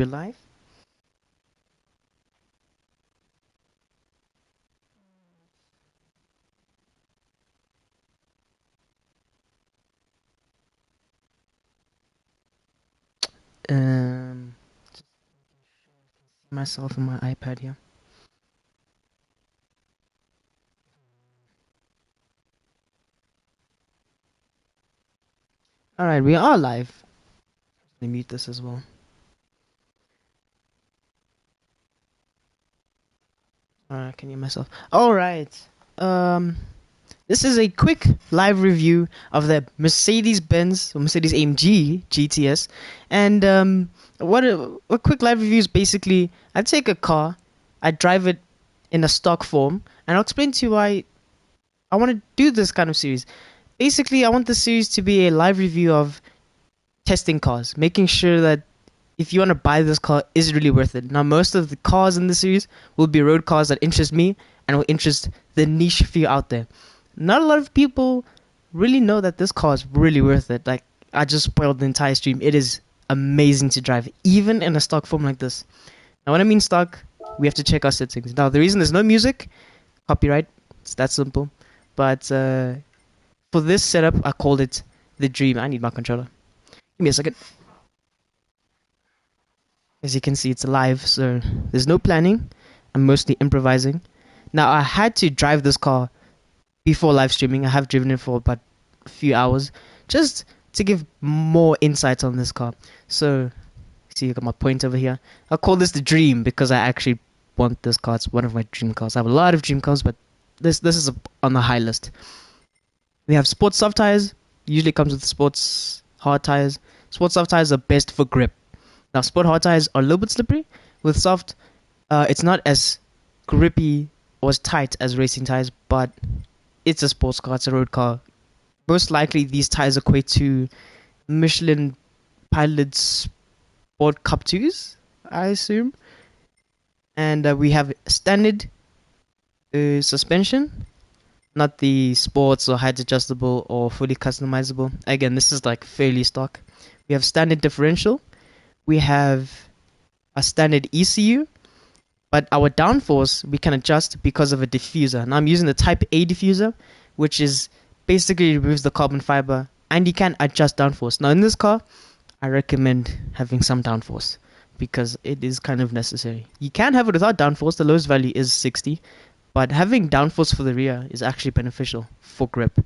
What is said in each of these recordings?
Real life. Um, myself on my iPad here. All right, we are live. Let me mute this as well. All right, can you myself? All right. Um, this is a quick live review of the Mercedes-Benz or Mercedes AMG GTS, and what a quick live review is basically. I take a car, I drive it in a stock form, and I'll explain to you why I want to do this kind of series. Basically, I want the series to be a live review of testing cars, making sure that if you want to buy this car, is it really worth it? Now, most of the cars in the series will be road cars that interest me and will interest the niche few out there. Not a lot of people really know that this car is really worth it. Like, I just spoiled the entire stream. It is amazing to drive, even in a stock form like this. Now, when I mean stock, we have to check our settings. Now, the reason there's no music, copyright, it's that simple. But for this setup, I called it the dream. I need my controller. Give me a second. As you can see, it's live, so there's no planning. I'm mostly improvising. Now, I had to drive this car before live streaming. I have driven it for about a few hours just to give more insight on this car. So, see, you got my point over here. I'll call this the dream because I actually want this car. It's one of my dream cars. I have a lot of dream cars, but this is on the high list. We have sports soft tires. Usually comes with sports hard tires. Sports soft tires are best for grip. Now, sport hard tires are a little bit slippery. With soft, it's not as grippy or as tight as racing tires, but it's a sports car, it's a road car. Most likely, these tires equate to Michelin Pilot Sport Cup 2s, I assume. And we have standard suspension, not the sports or height adjustable or fully customizable. Again, this is like fairly stock. We have standard differential. We have a standard ECU, but our downforce we can adjust because of a diffuser. Now I'm using the Type A diffuser, which is basically removes the carbon fiber, and you can adjust downforce. Now in this car, I recommend having some downforce because it is kind of necessary. You can have it without downforce. The lowest value is 60, but having downforce for the rear is actually beneficial for grip.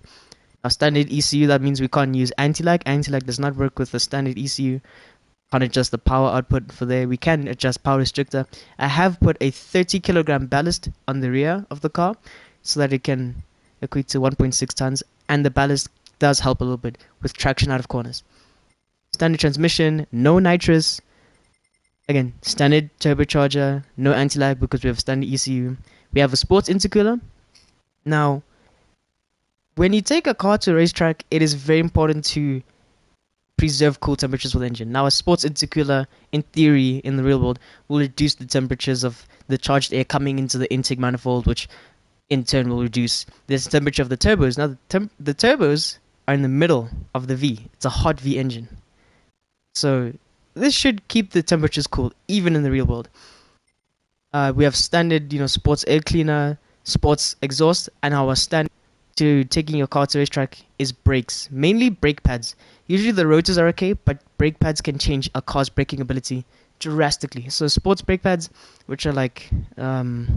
Our standard ECU, that means we can't use anti-lag. Anti-lag does not work with the standard ECU. Can't adjust the power output for there. We can adjust power restrictor. I have put a 30 kilogram ballast on the rear of the car so that it can equate to 1.6 tons, and the ballast does help a little bit with traction out of corners. Standard transmission, no nitrous. Again, standard turbocharger, no anti-lag because we have standard ECU. We have a sports intercooler. Now, when you take a car to a racetrack, it is very important to preserve cool temperatures for the engine. Now, a sports intercooler, in theory, in the real world, will reduce the temperatures of the charged air coming into the intake manifold, which in turn will reduce the temperature of the turbos. Now, the turbos are in the middle of the V. It's a hot V engine. So, this should keep the temperatures cool, even in the real world. We have standard, sports air cleaner, sports exhaust, and our standard to taking your car to racetrack is brakes, mainly brake pads. Usually the rotors are okay, but brake pads can change a car's braking ability drastically. So sports brake pads, which are like, I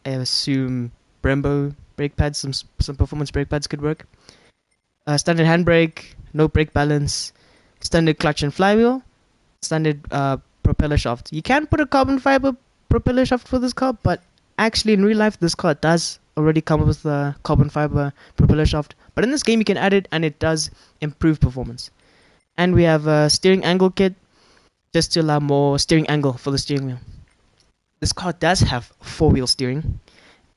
assume Brembo brake pads, some performance brake pads could work. Standard handbrake, no brake balance, standard clutch and flywheel, standard propeller shaft. You can put a carbon fiber propeller shaft for this car, but actually in real life this car does already come with a carbon fiber propeller shaft, but in this game you can add it and it does improve performance. And we have a steering angle kit just to allow more steering angle for the steering wheel. This car does have four-wheel steering,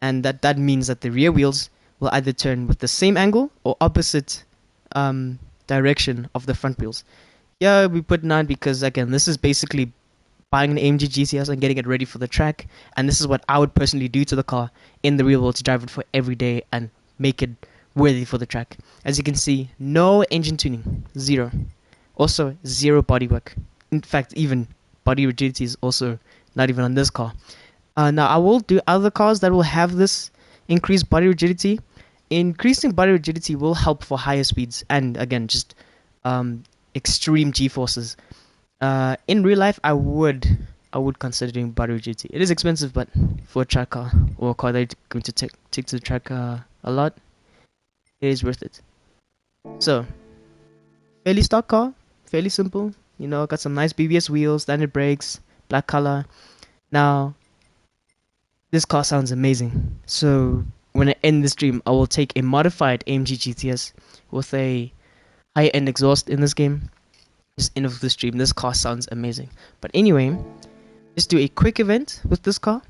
and that means that the rear wheels will either turn with the same angle or opposite direction of the front wheels. Yeah, we put 9 because again this is basically buying an AMG GTS and getting it ready for the track, and this is what I would personally do to the car in the real world to drive it for every day and make it worthy for the track. As you can see, no engine tuning, 0. Also, 0 bodywork. In fact, even body rigidity is also not even on this car. Now I will do other cars that will have this increased body rigidity. Increasing body rigidity will help for higher speeds and again just extreme G-forces. In real life, I would consider doing body rigidity. It is expensive, but for a track car or a car that you're going to take to the track a lot, it is worth it. So, fairly stock car, fairly simple. You know, got some nice BBS wheels, standard brakes, black color. Now, this car sounds amazing. So, when I end the stream, I will take a modified AMG GTS with a high-end exhaust in this game. Just end of the stream. This car sounds amazing. But anyway, just do a quick event with this car.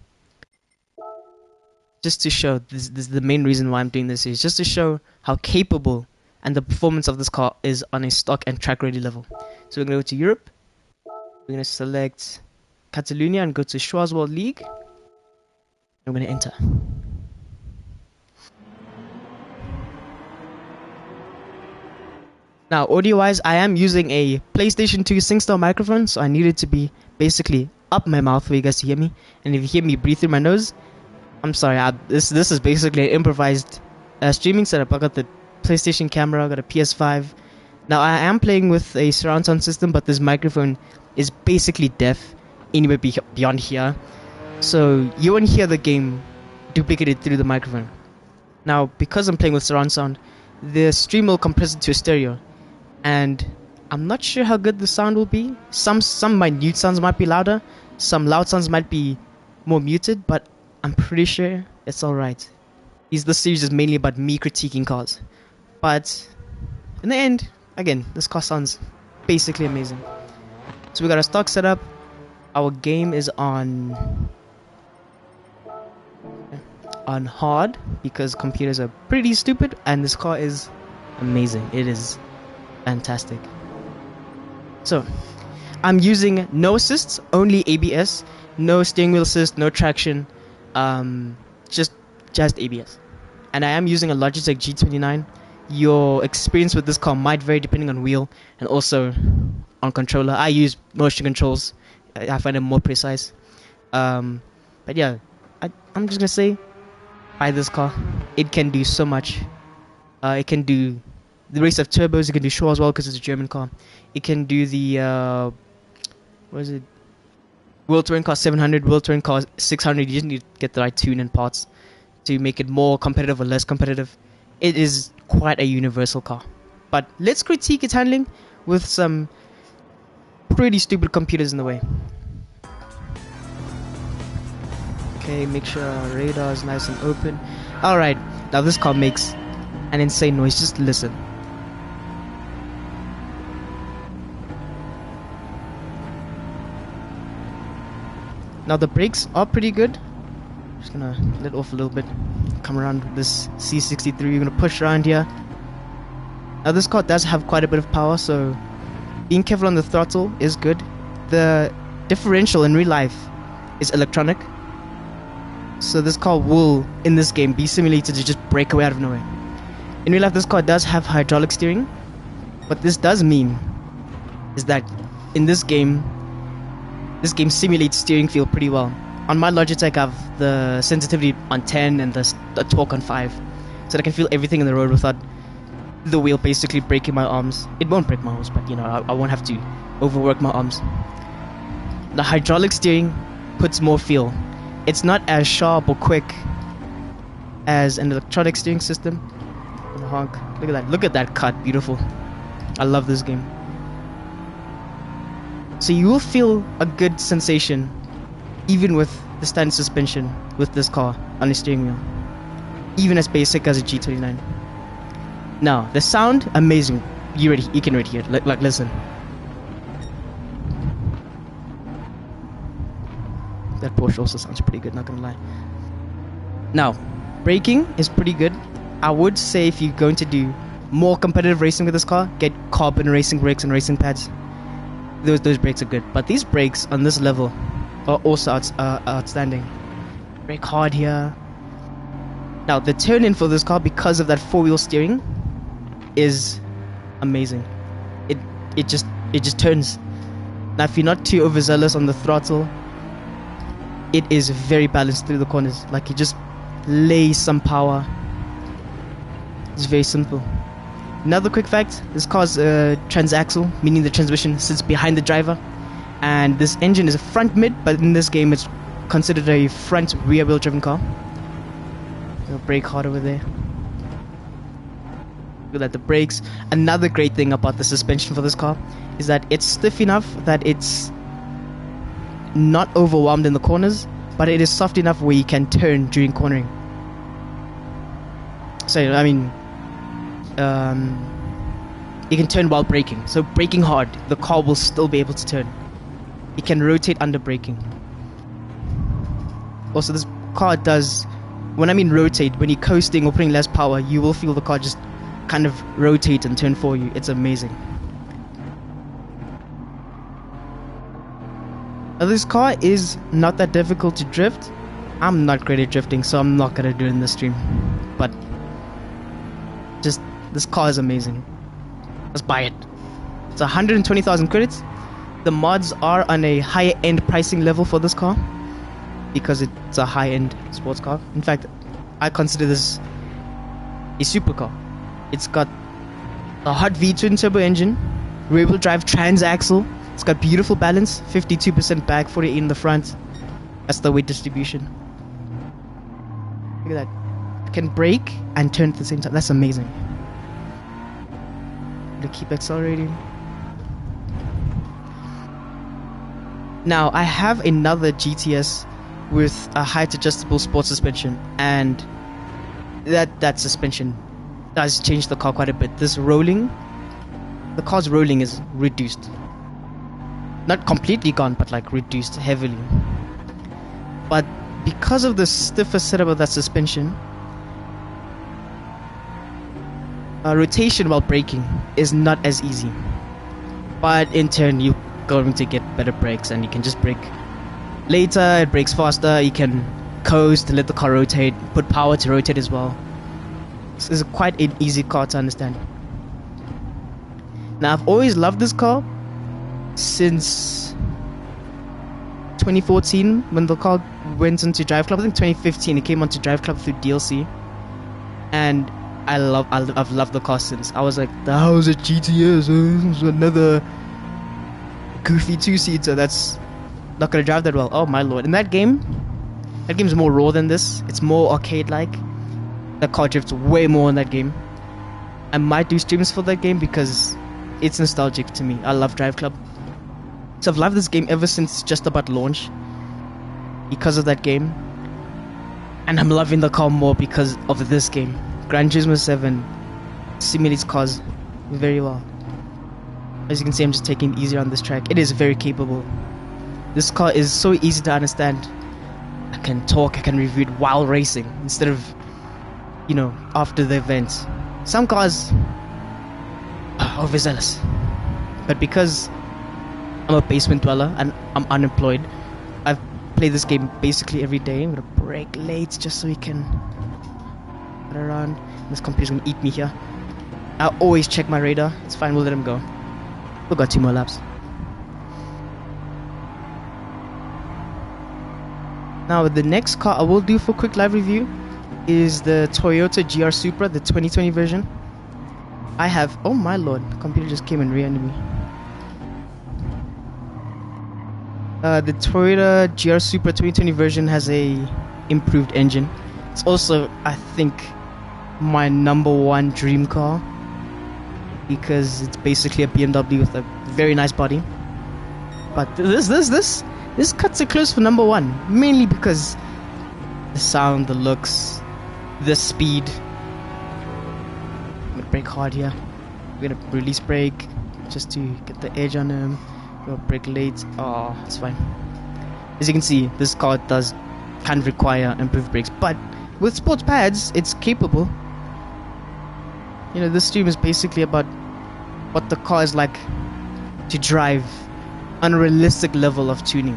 Just to show, this is the main reason why I'm doing this, is just to show how capable and the performance of this car is on a stock and track ready level. So we're going to go to Europe. We're going to select Catalonia and go to Schwarzwald League. I'm going to enter. Now, audio-wise, I am using a PlayStation 2 SingStar microphone, so I need it to be basically up my mouth for you guys to hear me. And if you hear me breathe through my nose, I'm sorry. This is basically an improvised streaming setup. I got the PlayStation camera, I got a PS5. Now, I am playing with a surround sound system, but this microphone is basically deaf anywhere beyond here. So you won't hear the game duplicated through the microphone. Now, because I'm playing with surround sound, the stream will compress it to a stereo. And I'm not sure how good the sound will be. Some minute sounds might be louder, some loud sounds might be more muted, but I'm pretty sure it's alright. This series is mainly about me critiquing cars. But in the end, again, this car sounds basically amazing. So we got a stock setup. Our game is on hard because computers are pretty stupid, and this car is amazing. It is fantastic. So I'm using no assists, only ABS, no steering wheel assist, no traction, just ABS. And I am using a Logitech G29. Your experience with this car might vary depending on wheel and also on controller. I use motion controls. I find them more precise. But yeah, I'm just gonna say, buy this car. It can do so much. It can do the race of turbos. It can do Schwarzwald because it's a German car. It can do the World Touring Car 700, World Touring Car 600. You just need to get the right tune and parts to make it more competitive or less competitive. It is quite a universal car. But let's critique its handling with some pretty stupid computers in the way. Okay, make sure our radar is nice and open. Alright, now this car makes an insane noise. Just listen. Now the brakes are pretty good. Just gonna let off a little bit. Come around with this C63. You're gonna push around here. Now this car does have quite a bit of power, so being careful on the throttle is good. The differential in real life is electronic, so this car will, in this game, be simulated to just break away out of nowhere. In real life, this car does have hydraulic steering. What this does mean is that in this game simulates steering feel pretty well. On my Logitech, I have the sensitivity on 10 and the torque on 5, so that I can feel everything in the road without the wheel basically breaking my arms. It won't break my arms, but you know, I won't have to overwork my arms. The hydraulic steering puts more feel. It's not as sharp or quick as an electronic steering system. Honk. Look at that. Look at that cut. Beautiful. I love this game. So you will feel a good sensation even with the standard suspension with this car on the steering wheel, even as basic as a G29. Now the sound, amazing. You can already hear it. Like listen. That Porsche also sounds pretty good, not gonna lie. Now, braking is pretty good. I would say if you're going to do more competitive racing with this car, get carbon racing brakes and racing pads. Those brakes are good. But these brakes on this level are also outstanding. Brake hard here. Now, the turn-in for this car, because of that four-wheel steering, is amazing. It just turns. Now, if you're not too overzealous on the throttle, it is very balanced through the corners. Like, you just lay some power. It's very simple. Another quick fact, this car's transaxle, meaning the transmission sits behind the driver. And this engine is a front mid, but in this game it's considered a front rear wheel driven car. It'll brake hard over there. Look at the brakes. Another great thing about the suspension for this car is that it's stiff enough that it's not overwhelmed in the corners, but it is soft enough where you can turn during cornering. So, I mean, you can turn while braking. So braking hard, the car will still be able to turn. It can rotate under braking. Also, this car does, when I mean rotate, when you're coasting or putting less power, you will feel the car just kind of rotate and turn for you. It's amazing. Now, this car is not that difficult to drift. I'm not great at drifting, so I'm not gonna do it in the stream. But just, this car is amazing. Let's buy it. It's 120,000 credits. The mods are on a higher end pricing level for this car because it's a high end sports car. In fact, I consider this a supercar. It's got a hot V twin turbo engine, rear wheel drive transaxle. It's got beautiful balance, 52% back, 48 in the front. That's the weight distribution. Look at that. It can brake and turn at the same time. That's amazing. To keep accelerating. Now, I have another GTS with a height adjustable sport suspension, and that suspension does change the car quite a bit. This rolling, the car's rolling is reduced. Not completely gone, but like reduced heavily. But because of the stiffer setup of that suspension, rotation while braking is not as easy. But in turn, you're going to get better brakes, and you can just brake later. It brakes faster. You can coast and let the car rotate, put power to rotate as well. This is quite an easy car to understand. Now, I've always loved this car since 2014 when the car went into Drive Club. I think 2015 it came onto Drive Club through DLC, and I've loved the car since. I was like, the hell is a GTS? It's another goofy two-seater that's not gonna drive that well. Oh my lord! In that game's more raw than this. It's more arcade-like. The car drifts way more in that game. I might do streams for that game because it's nostalgic to me. I love Drive Club. So I've loved this game ever since just about launch because of that game. And I'm loving the car more because of this game. Gran Turismo 7 simulates cars very well. As you can see, I'm just taking it easier on this track. It is very capable. This car is so easy to understand. I can talk, I can review it while racing instead of, you know, after the event. Some cars are overzealous. But because I'm a basement dweller and I'm unemployed, I've played this game basically every day. I'm gonna brake late just so we can get around. This computer's gonna eat me here. I always check my radar. It's fine, we'll let him go. We've got 2 more laps. Now, the next car I will do for quick live review is the Toyota GR Supra, the 2020 version. I have, oh my lord, the computer just came and rear-ended me. The Toyota GR Supra 2020 version has a improved engine. It's also, I think, my #1 dream car because it's basically a BMW with a very nice body. But this cuts it close for #1, mainly because the sound, the looks, the speed. I'm gonna brake hard here. We're gonna release brake just to get the edge on him. We'll brake late. Oh, it's fine. As you can see, this car can require improved brakes, but with sports pads, it's capable. You know, this stream is basically about what the car is like to drive on a realistic level of tuning.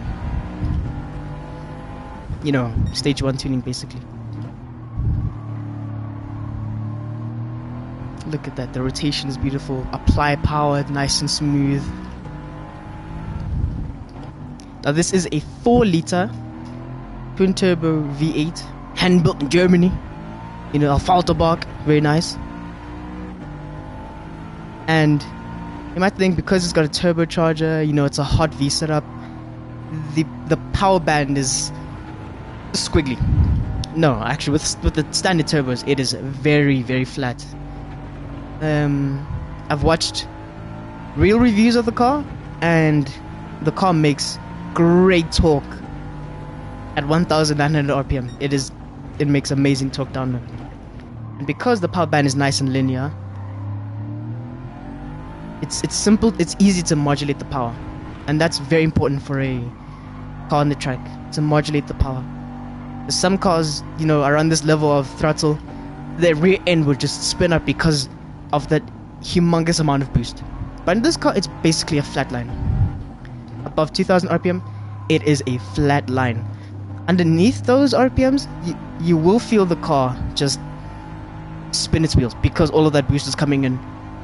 You know, stage 1 tuning basically. Look at that, the rotation is beautiful. Apply power, nice and smooth. Now this is a 4-liter twin turbo V8, hand built in Germany. You know, a Falterbach, very nice. And you might think because it's got a turbocharger, you know, it's a hot V setup, the power band is squiggly. No, actually, with the standard turbos, it is very, very flat. I've watched real reviews of the car, and the car makes great torque at 1,900 RPM. It makes amazing torque download. And because the power band is nice and linear, it's simple, it's easy to modulate the power, and that's very important for a car on the track, to modulate the power. Some cars, you know, around this level of throttle, their rear end will just spin up because of that humongous amount of boost. But in this car, it's basically a flat line. Above 2,000 RPM, it is a flat line. Underneath those RPMs, you will feel the car just spin its wheels because all of that boost is coming in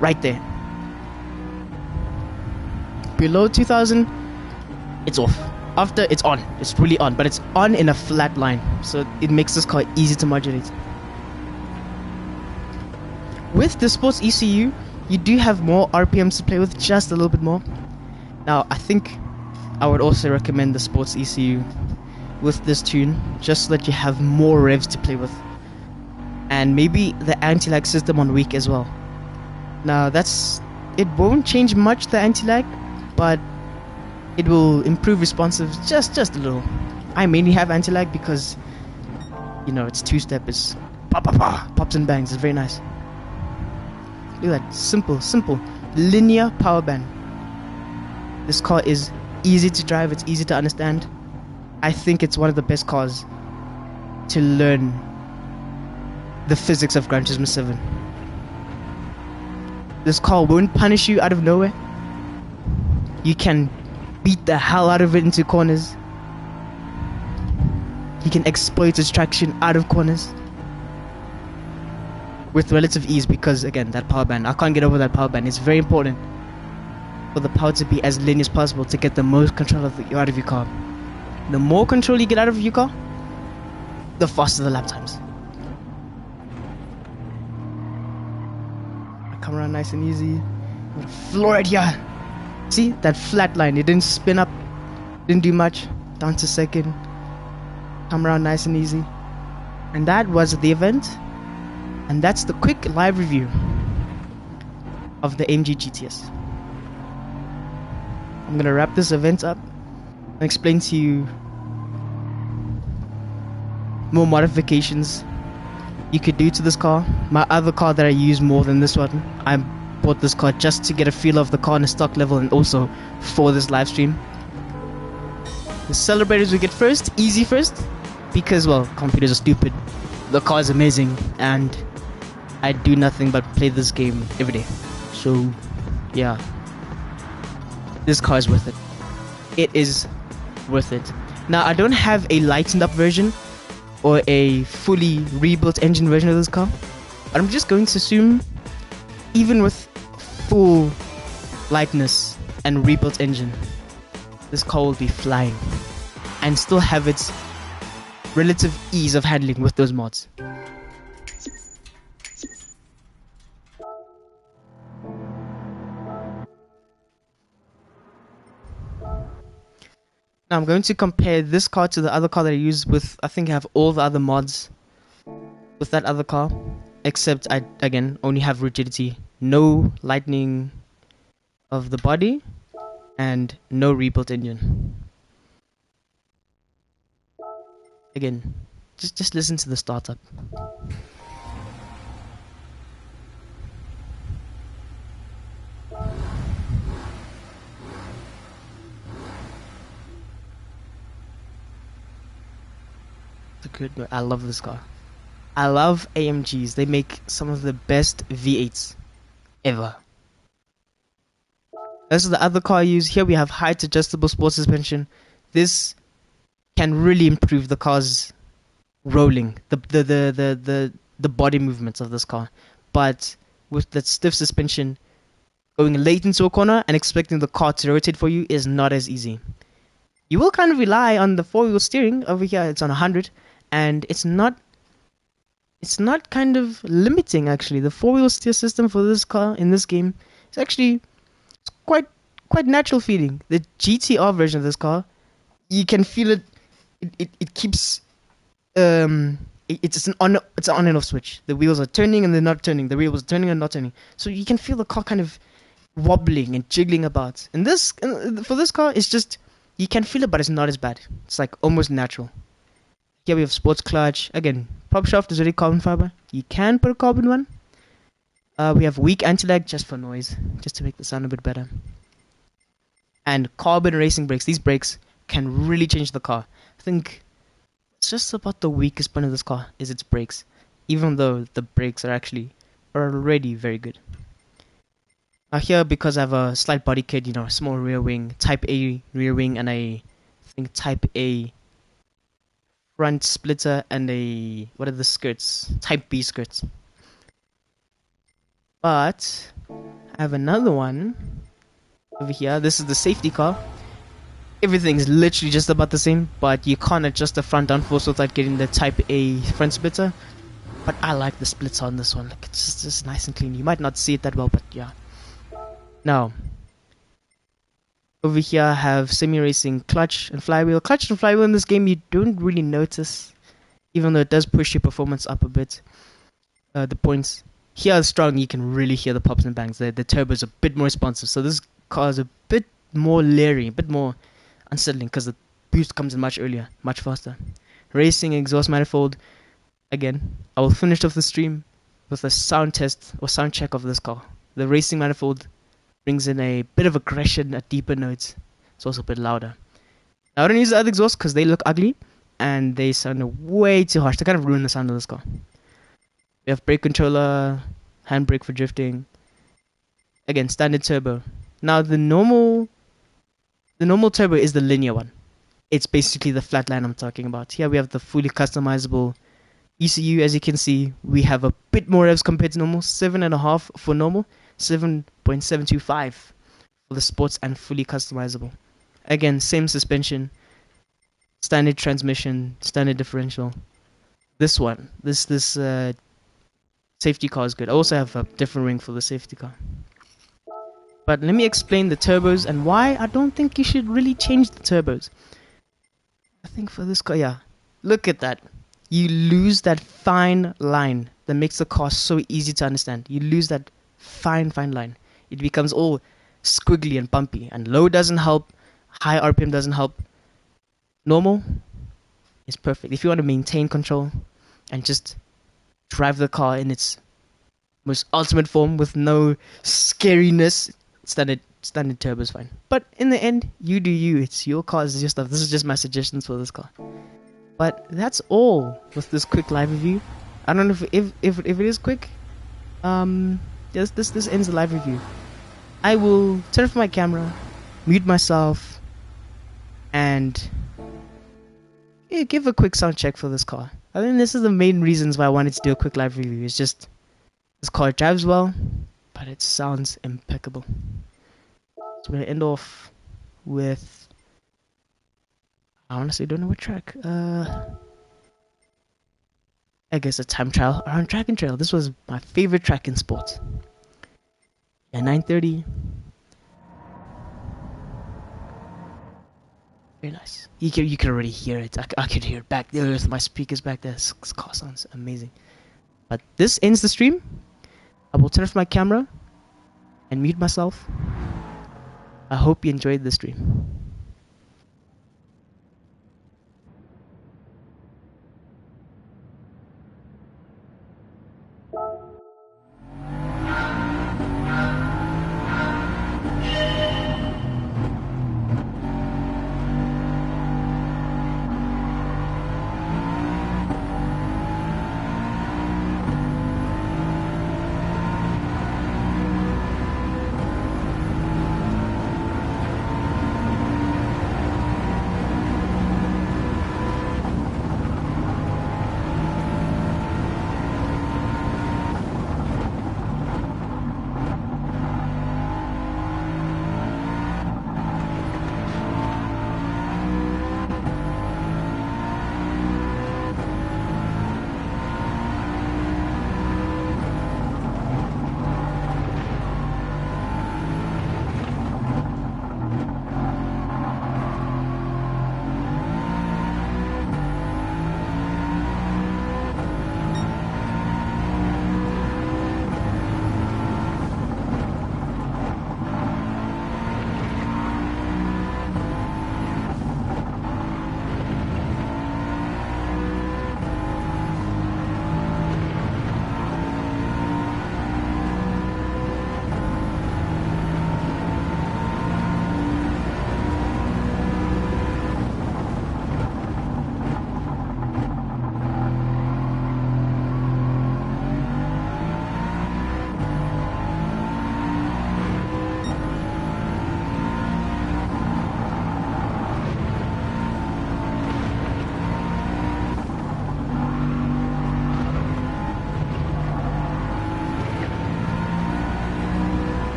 right there. Below 2,000, it's off. After, it's on. It's really on, but it's on in a flat line, so it makes this car easy to modulate. With the Sports ECU, you do have more RPMs to play with, just a little bit more. Now, I think I would also recommend the Sports ECU with this tune, just so that you have more revs to play with. And maybe the anti-lag system on weak as well. Now, it won't change much, the anti-lag, but it will improve responsiveness just a little. I mainly have anti-lag because, you know, it's two-step, it's pops and bangs, it's very nice. Look at that, simple, linear power band. This car is easy to drive, it's easy to understand. I think it's one of the best cars to learn the physics of Gran Turismo 7. This car won't punish you out of nowhere. You can beat the hell out of it into corners. You can exploit its traction out of corners with relative ease because, again, that power band. I can't get over that power band. It's very important for the power to be as linear as possible to get the most control out of your car. The more control you get out of your car, the faster the lap times. I come around nice and easy. Floor it here. See, that flat line, it didn't spin up, didn't do much, down to second, come around nice and easy. And that was the event, and that's the quick live review of the AMG GTS. I'm gonna wrap this event up and explain to you more modifications you could do to this car. My other car that I use more than this one, I bought this car just to get a feel of the car on a stock level and also for this live stream. The celebrators we get first, easy first, because, well, computers are stupid. The car is amazing and I do nothing but play this game every day. So, yeah. This car is worth it. It is worth it. Now, I don't have a lightened up version or a fully rebuilt engine version of this car, but I'm just going to assume, even with full lightness and rebuilt engine, this car will be flying and still have its relative ease of handling with those mods. Now I'm going to compare this car to the other car that I use with, I think I have all the other mods with that other car, except I, again, only have rigidity, no lightening of the body, and no rebuilt engine. Again, just listen to the startup. Good. I love this car. I love AMGs. They make some of the best V8s ever. This is the other car I use. Here we have height adjustable sports suspension. This can really improve the car's rolling, the body movements of this car. But with that stiff suspension, going late into a corner and expecting the car to rotate for you is not as easy. You will kind of rely on the four-wheel steering. Over here it's on 100, and it's not kind of limiting. Actually, the four-wheel steer system for this car in this game is actually quite natural feeling. The GTR version of this car, you can feel it. It keeps it's an on and off switch. The wheels are turning and they're not turning. The wheels are turning and not turning. So you can feel the car kind of wobbling and jiggling about. And this for this car, it's just you can feel it, but it's not as bad. It's like almost natural. Here we have sports clutch. Again, prop shaft is already carbon fiber. You can put a carbon one. We have weak anti-lag just for noise, just to make the sound a bit better. And carbon racing brakes. These brakes can really change the car. I think it's just about the weakest point of this car is its brakes, even though the brakes are already very good. Now here, because I have a slight body kit, a small rear wing, Type A rear wing, and I think Type A front splitter, and what are the skirts? Type B skirts. But I have another one over here. This is the safety car. Everything's literally just about the same, but you can't adjust the front downforce without getting the Type A front splitter. But I like the splitter on this one. Like, it's just nice and clean. You might not see it that well, but yeah. Now, over here I have semi-racing clutch and flywheel. Clutch and flywheel in this game you don't really notice, even though it does push your performance up a bit. The points here are strong. You can really hear the pops and bangs. The turbo is a bit more responsive, so this car is a bit more leery, a bit more unsettling because the boost comes in much earlier, much faster. Racing exhaust manifold. Again, I will finish off the stream with a sound test or sound check of this car. The racing manifold brings in a bit of aggression at deeper notes. It's also a bit louder. Now I don't use the other exhausts because they look ugly and they sound way too harsh. They kind of ruin the sound of this car. We have brake controller, handbrake for drifting. Again, standard turbo. Now the normal turbo is the linear one. It's basically the flat line I'm talking about. Here we have the fully customizable ECU. As you can see, we have a bit more revs compared to normal. 7.5 for normal, 7.725 for the sports and fully customizable. Again, same suspension, standard transmission, standard differential. This safety car is good. I also have a different ring for the safety car. But let me explain the turbos and why I don't think you should really change the turbos. I think for this car, yeah, look at that. You lose that fine line that makes the car so easy to understand. You lose that fine line. It becomes all squiggly and bumpy, and low doesn't help, high RPM doesn't help. Normal is perfect. If you want to maintain control and just drive the car in its most ultimate form with no scariness, standard turbo is fine. But in the end, you do you. It's your car, it's your stuff. This is just my suggestions for this car. But that's all with this quick live review. I don't know if it is quick. This ends the live review. I will turn off my camera, mute myself, and give a quick sound check for this car. I think this is the main reasons why I wanted to do a quick live review. It's just this car drives well, but it sounds impeccable. So we're gonna end off with, I honestly don't know what track. I guess a time trial around Track and Trail. This was my favorite track in sports. Yeah, 930. Very nice. You can already hear it. I could hear it back there with my speakers back there. This car sounds amazing. But this ends the stream. I will turn off my camera and mute myself. I hope you enjoyed the stream.